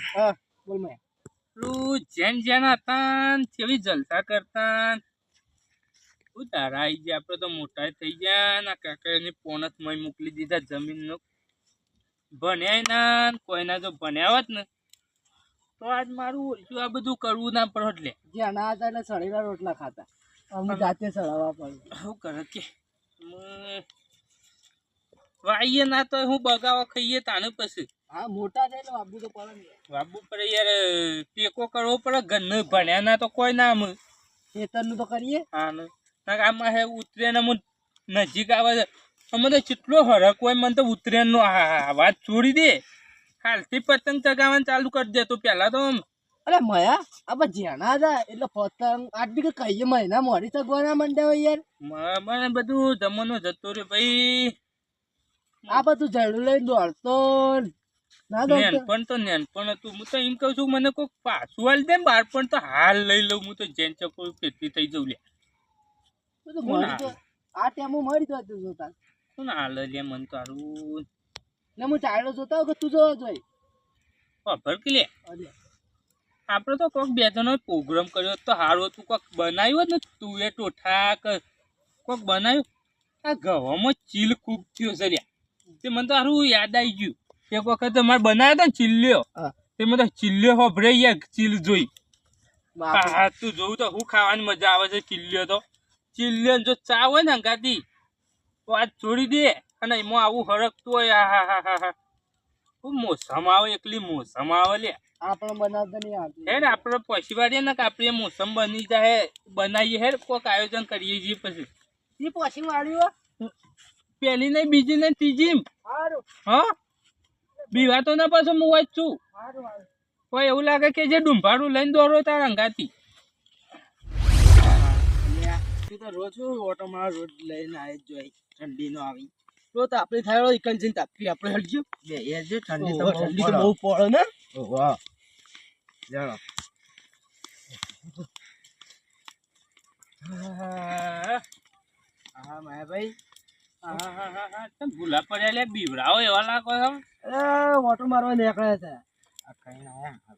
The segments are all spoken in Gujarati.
હા બોલ મેં પેલું જેન હતા કેવી જલસા કરતા હું તારા આઈ ગયા આપડે તો મોટા થઈ ગયા ના કાકા પોનસ મય મોકલી દીધા જમીન નો ભણ્યા ના કોઈના જો ભણ્યા હોત ને તો આજ મારું ઓછું આ બધું કરવું ના પડે એટલે જે અના હતા એટલે સળીના રોટલા ખાતા અમે જાતે સળાવવા પડે શું કરે કે વાઈએ ના તો હું બગાવા ખાઈએ તાને પછી હા મોટા થાય ને બાબુ તો પડે ને બાબુ પર યાર ટેકો કરવો પડે ઘરને ભણ્યા ના તો કોઈ ના અમે ખેતરનું તો કરીએ હા ને આમાં હે ઉત્તરાયણ અમુક નજીક આવે છે અમે તો કેટલો હરક હોય મને તો ઉત્તરાયણ નો વાત છોડી દે હાલથી પતંગ ચગાવવાનું ચાલુ કરી દે તો પેલા તો અરે મયા આપણે જેણા હતા એટલે પતંગ આજ બી કહીએ મહિના મોડી ચગવાના મંડે હોય યાર મને બધું જમવાનો જતો રહ્યો ભાઈ આ બધું ઝાડું લઈને દોડતો ના દોડતો નેનપણ તો નેનપણ હતું હું તો એમ કહું છું મને કોઈ પાછું હાલ દે બાળપણ તો હાલ લઈ લઉં હું તો જેન ચકો કેટલી થઈ જઉં લે આ ટેમો મળી જતો જોતા શું હાલ લે મન તારું ને હું ચાલ્યો જોતા કે તું જોવા જોઈ ખબર કે લે આપણે તો કોઈક બે જણનો પ્રોગ્રામ કર્યો તો સારું હતું કોઈક બનાવ્યું ને તું એ ટોઠા કોઈક બનાવ્યું આ ગવામાં ચીલ ખૂબ થયો છે લ્યા તે મને તો સારું યાદ આવી ગયું એક વખત અમારે બનાવ્યો હતો ને ચીલ્યો તે મને તો ચીલ્યો હોભરે યાર ચીલ જોઈ હા તું જોઉં તો હું ખાવાની મજા આવે છે ચીલ્યો તો ચીલ્યો જો ચા હોય ને અંગાતી તો આજ છોડી દે અને એમાં આવું હરકતું હોય હા હા હા હા હું મોસમ આવે એકલી મોસમ આવે લે આપણે બનાવતા નહીં આવતું હે ને આપણે પછી વાળીએ ને કે આપણે મોસમ બની જાય બનાવીએ હે કોઈક આયોજન કરીએ છીએ પછી એ પછી વાળ્યો પેલી નહીં બીજી નહીં ત્રીજી સારું હા બીવા તો ના પાછો હું જ છું સારું કોઈ એવું લાગે કે જે ડુંભાડું લઈને દોરો તાર અંગાતી તું તો રોજ ઓટો મારો રોજ લઈને આવી જ જોઈ ઠંડી નો આવી તો આપણે થાય એકન જઈને તાપી આપણે હટજો બે એ જે ઠંડી તો બહુ પડે ને વાહ જાણો હા માયાભાઈ તમે ભૂલા પડ્યા લે બીવડાવો એવા લાગો છો અરે ઓટો મારવા નીકળ્યા હતા કઈ ના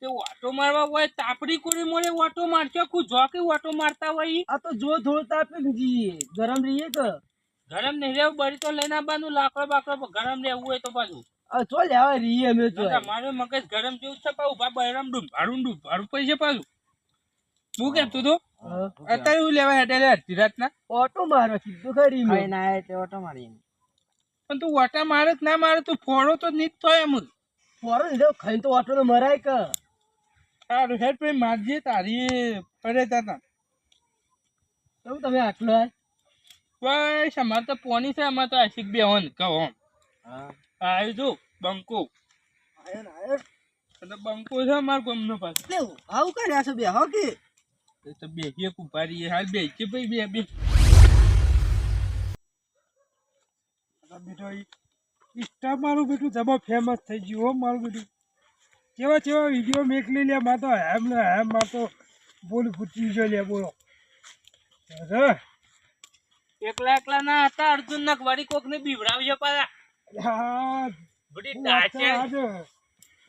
તે ઓટો મારવા હોય તાપડી કોરી મળે ઓટો મારશો કુ જો કે ઓટો મારતા હોય આ તો જો થોડું તાપે જી ગરમ રહીએ કે ગરમ નહીં રહેવું બળી તો લઈને આવવાનું લાકડો બાકડો ગરમ રહેવું હોય તો પાછું ચો લેવા રહીએ અમે તો મારું મગજ ગરમ જેવું છે પાછું ઉભા બહેરામ ભાડું પૈસે પાછું હું કેતું તો અત્યારે હું લેવા હેઠે અડધી રાતના ઓટો મારો સીધું ખરી મેં ના એટલે ઓટો મારી પણ તું ઓટા મારે જ ના મારે તું ફોડો તો નહીં જ થાય એમ ફોરો લીધો ખાઈ તો ઓટો મરાય કે સારું હેઠ પછી મારજે તારી ફરે હતા કેવું તમે આટલો બસ અમારે તો પોની છે અમારે તો આશિક બે હોન કહો આવ્યું જો બંકો બંકો છે અમારે ગમનો પાસે આવું કર્યા છો બે હો કે તો બે એક ઉપાડી હાલ બે છે ભાઈ બે બે બેટો ઇન્સ્ટા મારું બેટું જબા ફેમસ થઈ ગયું હો મારું બેટું કેવા કેવા વિડીયો મેકલી લે માં તો હેમ ને હેમ માં તો બોલ ફૂટી ગયો લે બોલો એકલા ના હતા અર્જુન ના વળી કોક ને બીવડાવજો પાછા હા બધી ડાચે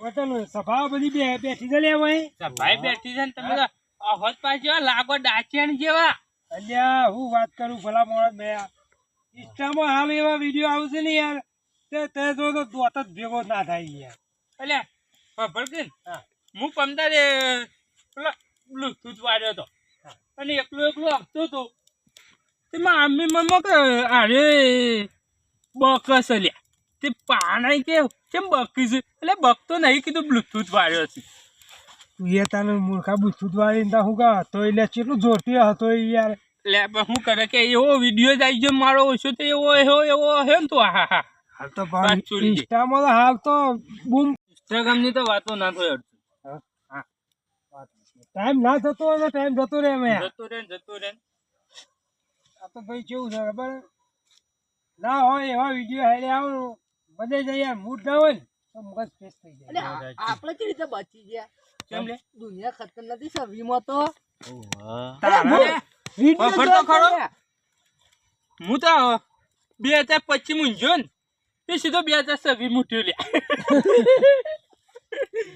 વતન સભા બધી બેઠી છે લે ભાઈ સભા બેઠી છે ને તમે તો અહોત પાછો લાગો ડાચેણ જેવા અલ્યા હું વાત કરું ભલા મોણ મે ઇન્સ્ટામાં હાલ એવા વિડીયો આવશે ને યાર તે જો તો દોત જ ભેગો ના થાય યાર અલ્યા ખબર કે હું પમદારે પેલો બ્લુટૂથ વાળ્યો હતો અને એકલો આપતો હતો તેમાં આમી મનમાં કે અરે બકસ લ્યા તે પાણા કે કેમ બકી છે એટલે બકતો નહીં કીધું બ્લુટૂથ વાળ્યો છે તું એ તારે મૂર્ખા બ્લુટૂથ વાળી તા હું કા હતો એટલે કેટલું જોરથી હતો યાર લે શું કરે કે એવો વિડીયો જ આવી ગયો મારો ઓછો તો એવો હે ને તો હા હા હાલ તો ઇન્સ્ટામાં તો હાલ તો બૂમ ઇન્સ્ટાગ્રામ ની તો વાતો ના થાય હા ટાઈમ ના થતો હોય તો ટાઈમ જતો રહે મેં જતો રહે આ તો ભાઈ કેવું છે ખબર ના હોય એવા વિડીયો હેડે આવું બધે જ યાર મૂડ ના હોય ને તો મગજ ફ્રેશ થઈ જાય આપણે કેવી રીતે બચી ગયા કેમ લે દુનિયા ખતર નથી સવીમાં તો વિડીયો તો ખરો હું તો 2025 મૂંઝ્યો ને એ સીધો 2026 મૂઠ્યો લે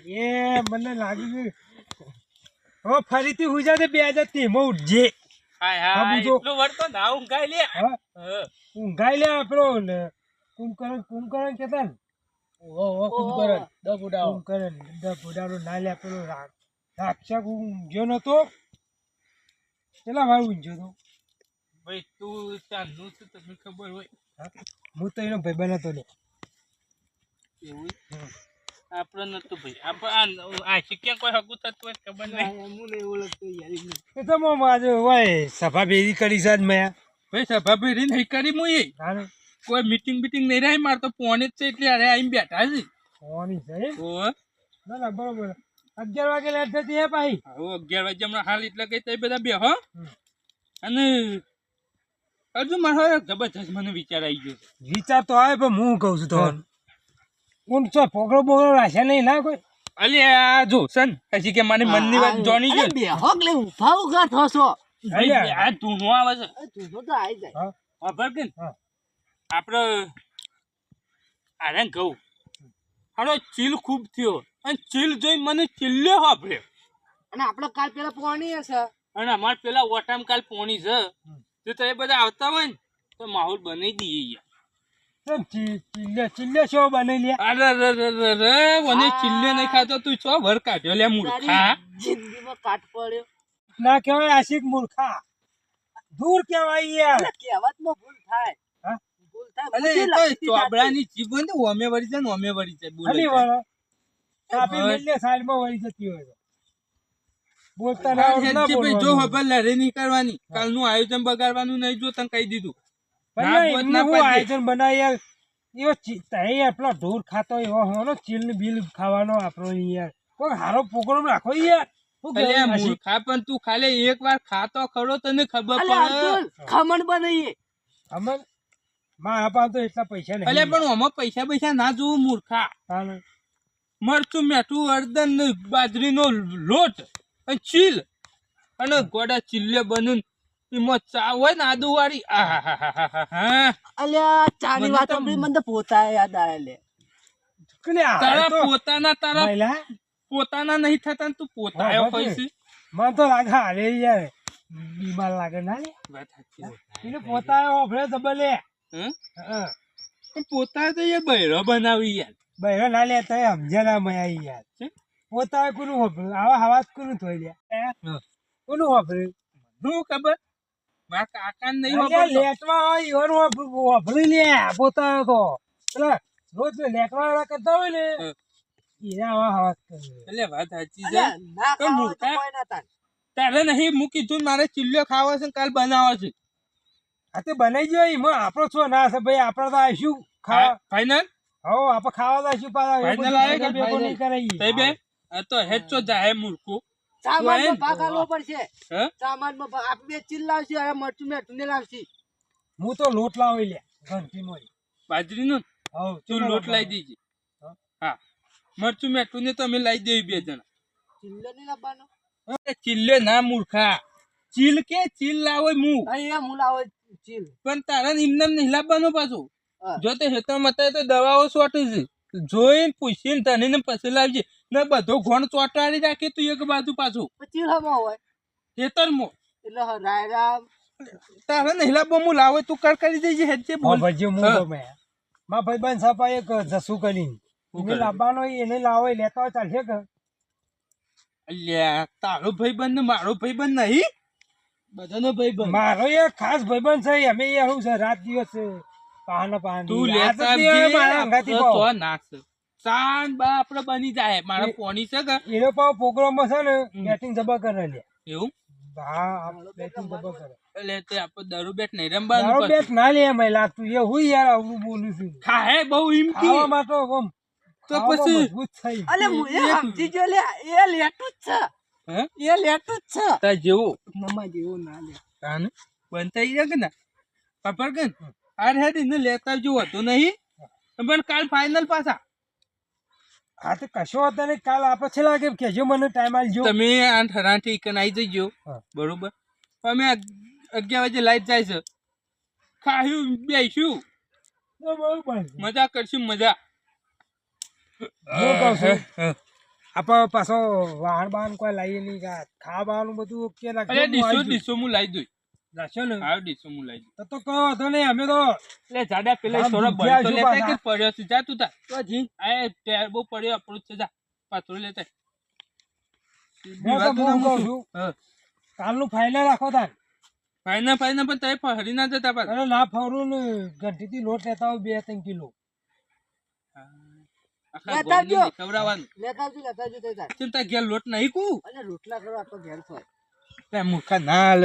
એ મને લાગ્યું કે હવે ફરીથી હુજા તે 2000 માં ઉઠજે. હાય હા, હાય બુજો. એટલું વળતો ના ઊંઘાઈ લે હા હા. ઊંઘાઈ લે પેલો ને કુંભકરણ કેતા ને કુંભકરણ દબુડાવો કુંભકરણ દબુડાનો ના લે પેલો રાક્ષક ઊંઘ્યો નતો કેટલા વાર ઊંઘ્યો તો ભાઈ તું ચાંદનું છે તમને ખબર હોય હું તો એનો ભાઈબંધ હતો ને એવું આપણે નતું ભાઈ આપણે આ શીખ્યા કોઈ હગું થતું હોય ખબર નહીં હું નહીં ઓળખતો યાર એમને. એ તો મો આજે હોય સભા ભેરી કરી છે આજ મેં ભાઈ સભા ભેરી નહીં કરી મું એ તારે કોઈ મીટિંગ બીટિંગ નહીં રહી મારે તો ફોન જ છે એટલે અરે આવીને બેઠા છે હોવાની છે એમ? ઓહ ના ના બરોબર 11 વાગે લેટ થતી હે ભાઈ હવે 11 વાગે હમણાં હાલ એટલે કઈ તે બધા બેહો અને હજુ મારો જબરજસ્ત મને વિચાર આવી ગયો વિચાર તો આવે પણ હું કહું છું તો કોણ છો પોગળો બોગળો રાખ્યા નહીં ના કોઈ અલે આ જો સન પછી કે મારી મનની વાત જાણી ગયો અરે બેહો કે લે ઉભા ઉભા થશો. ભાઈ આ ધૂનો આવે છે તું તો આવી જાય. ખબર કે હા. આપણે આને કહું હાલો ચીલ ખૂબ થયો અને ચીલ જોઈ મને ચીલ્લે વાપરે અને આપણે કાલ પેલા પોણી હશે. અને અમાર પેલા ઓટામ કાલ પોણી છે જો તો એ બધા આવતા હોય ને તો માહોલ બનાવી દઈએ યાર ચિલ્લે શો બની લે અરે મને ચીલ્લે નહીં ખાતો તું છો ભર કાઢ્યો લે મૂર્ખા જિંદગીમાં કાટ પડ્યો. ના કહેવાય આશિક મૂર્ખા દૂર કહેવાય યાર એટલે કહેવતમાં ભૂલ થાય. હા? ભૂલ થાય. અલે એ તો ચોબડાની જીભ હોય ને ઓમે વળી જાય ને ઓમે વળી જાય ખાલી બોલે વાળો કાપી મેલે સાઈડમાં વળી જતી હોય તો. બોલતા ના આ આવડે ના હેડજી ભાઈ જો બોલવાનું. ખબર લડે નહીં કરવાની કાલનું આયોજન બગાડવાનું નહીં જો તને કહી દીધું ભાઈ ના બોલ, એમને ના હું પાડજે. આયોજન બનાવી યાર એવો તઈ આપણા ઢોર ખાતો એવો હોનો ચીલ ને બિલ ખાવાનો આપણો યાર કોઈ હારો પ્રોગ્રામ રાખો યાર શું અલે કહેવાય આશિક? મૂર્ખા પણ તું ખાલી એક વાર ખાતો ખરો તને ખબર અલે પડે અબ્દુલ, ખમણ બનાવીએ. અમર મારા પાસે તો એટલા પૈસા નહીં અલે પણ આમાં પૈસા ના જોવું મૂર્ખા હાલો. મરચું મેઠું અડદન ને બાજરીનો લોટ અને ચીલ અને ગોડા ચીલ્લે બનીને એમાં ચા હોય ને આદુ વાળી આહાહાહાહા. અલ્યા ચાની મને વાત તો- સાંભળી મને તો પોતા યાદ આવે લે. એટલે આ તારા તો પોતાના મહિલા પોતાના નહીં થતા ને તું પોતા આવ્યો હા, પૈસી મને તો લાગે હારે યાર બીમાર લાગે ના લે વાત સાચી વાત. એને પોતા ઓફરે દબલે હં? હા પણ પોતા તો યાર બૈરો બનાવી યાર બહેરો ના લે તો સમજ્યા ના મય આઈ યાર છે? પોતા કોનું વાપરે આવા હવાજ કોનું થોઈ લે હા. કોનું વાપરે શું ખબર મારા કાકા નહીં અલ્યા વાપરતો. લેટવા હોય ઈવન વાપરી લે પોતા તો પેલા રોજ લેટવા વાળા કરતા હોય ને હા. ઈરા આવા હવાજ કરે એટલે વાત સાચી છે અલ્યા ના પણ ખાવા હોય તો મૂર્ખા. કોઈ ના થાય. તારે નહીં મૂકી તું મારે ચીલ્યો ખાવો છે ને કાલ બનાવો છે આ તે બનાવી જો એમાં આપણો છો ના છે ભાઈ આપણે તો આવીશું ખાવા ફાઈનલ હો આપણે ખાવા તો આવીશું પાછા Final આવે કે ભેગો final? નહીં કરાઈએ તઈ બે આ તો હેચો જાહે મૂર્ખું સામાનમાં તું ભાગ આલવો પડશે. હે સામાનમાં ભાગ આપણે બે ચીલ લાવશું અને મરચું મેઠું ને લાવશું. હું તો લોટ લાવી લે ઘંટી મોરી બાજરીનો ને? હવ તું લોટ લાવી દેજે હા. હા મરચું મેઠું ને તો અમે લાવી દેવી બે જણા ચીલ્લો નહીં લાવવાનો. અરે ચીલ્લે ના મૂર્ખા ચીલ કે ચીલ લાવો હું અહીંયા હું લાવો ચીલ. પણ તારા એમને નહીં લાવવાનું પાછું હા. જો તે હેતર મતાય તો દવાઓ સોટી છે જોઈને પૂછીને તને ને પછી લાવજે ને બધો ઘોણ ચોટાડી રાખે તું એક બાજુ પાછું પણ ચીલ હમો હોય હેતરમાં એટલે રાયરા તારા નહીં લાવવા હું લાવો તું કર કરી દેજે હેજે હા બોલ ભાઈ હું હા. ગમે મારા ભાઈબંધ સાપા એક જસુ કરીને શું એને કરે? લાવવાનો એને લાવો એ લેતા હોય ચાલશે કે અલ્યા તારો ભાઈબંધ ને મારો ભાઈબંધ નહીં બધાનો ભાઈ બંધ. મારો એક ખાસ ભાઈબંધ છે અમે યાર શું છે રાત દિવસ છે પાના પાના તું લેતા મારા અંગાથી તો પાવ. નાખશે ચાંદ બા આપડે બની જાય મારા પોણી છે કે એનો પાવ પ્રોગ્રામ છે ને બેટિંગ જબા કરે લે એવું હા બેટિંગ જબા કરે એટલે તે આપણે દારૂ બેટ નહીં રમવાનું મારો પછી. બેટ ના લે એમ લાગતું એ હું યાર આવું બોલું છું ખાહે બહુ એમ કે ખાવામાં તો આમ તો ખાવામાં પછી મજબૂત થઈ અલે હું એ સમજી ગયો લે એ લેટું જ હે છે એ લેટું જ છે તાર જેવું મમ્મા જેવું ના લે તાને બનતા ઈ કે ના ખબર કે આર હેડ એને લેતા જો હતું નહીં પણ કાલ ફાઇનલ પાછા હા તો કશો હતો ને કાલ આપણે છે લાગે કેજો મને ટાઈમ આલજો તમે આ ઠરાઠી કન આવી જજો હા. બરોબર અમે 11 વાગે લાઈટ જાય છે ખાયું બેસું બરોબર મજા કરશું મજા હું કહું છું હા. આપણે પાછો વાહન બાહન કોઈ લાવીએ નહીં કાં ખાવા બાવાનું બધું ઓકે અરે રાખજો ડીસો હું લાવી દઉં રાખશો ને હા ડીસો હું લાવી દઉં તો કહો વાંધો નહીં અમે તો એટલે જાડા પેલા આમ થોડો ભૂખ્યા બળતો છું લેતા કે પાછા. પડ્યો છે જા તું તા તો જી આ ટેર બહુ પડ્યો આપણું જ છે જા પાછો લેતા હું તો બહુ કહું છું કાલનું ફાઇનલ રાખો તાર ફાઈના પણ તમે ફરી ના જતા પાછા અરે ના ફરું ને ઘંટીથી લોટ લેતા હોય 2-3 કિલો આખા લેતા ગોળને આવજો. ખવડાવવાનું લેતા આવજો તઈ તાર. ચિંતા ઘેર લોટ નહીં કુ અને રોટલા કરો આપણો ઘેર હોય તે મૂર્ખા ના હાલ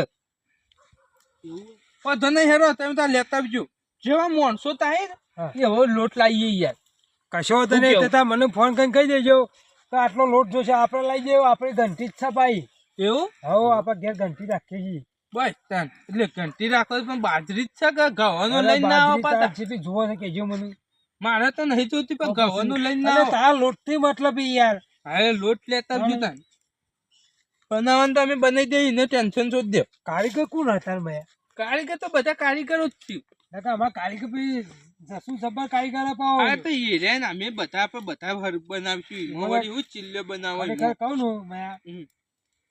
તો નહીં હેરો તમે તાર લેતા આવજો જેવા માણસો થાય હા. ને એવો લોટ લાવીએ યાર કશો વાંધો શું નહીં કેવું? તથા મને ફોન કરીને કહી દેજો કે આટલો લોટ જોશે આપણે લઈ દેવો આપણી ઘંટી જ છપાઈ એવું હવે આપણે ઘેર ઘંટી રાખીએ છીએ બસ તાન એટલે ઘંટી રાખો પણ બાજરી જ છે કે ઘઉંનો અરે લઈને ના આવો બાજરી તાર પાછા જેટલી જુઓ છે કહેજો મને મારે તો નહીં જોતી પણ ઘઉંનું લઈને ના અરે આવો તારા લોટથી મતલબ ઈ યાર હા લોટ લેતા આવજો તાન બનાવવાનું તો અમે બનાવી દઈએ ને ટેન્શન છોડ દે કારીગર કોણ હતા મેં કારીગર તો બધા કારીગરો જ છે અમારા કારીગર ભાઈ જસુ સબર કારીગર અપાવો હા તો એ રે ને અમે બધા આપણે બધા બનાવીશું એમાં વળી હું ચીલ્લે બનાવવાનું ખરેખર કહું ને મેં હમ.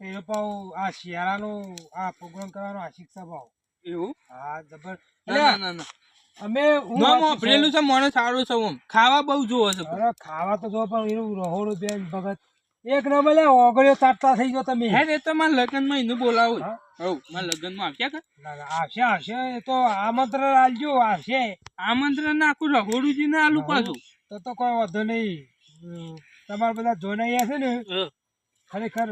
એ પાવ આ શિયાળાનો આ પ્રોગ્રામ કરવાનો આ શિક્ષા પાવ એવું હા જબર ના ના ના અમે હું ના વાત છું, વાપરેલું છે મને સારું છે આમ ખાવા બહુ જોવો છે અરે ખાવા તો જો પણ એનું રહોડું બેન ભગત એક ન મળે ઓગળ્યો તાટતા થઈ ગયો તમે હે એ તો મારા લગ્નમાં એનું બોલાવું હા? હવ મારા લગ્નમાં આવ્યા કે ના, ના, આવશે એ તો આમંત્રણ આલજો આવશે આમંત્રણ ના આખું રઘોડુજી ને આલુ પાછું તો કોઈ વાંધો નહીં તમારા બધા જોઈને આવ્યા છે ને ખરેખર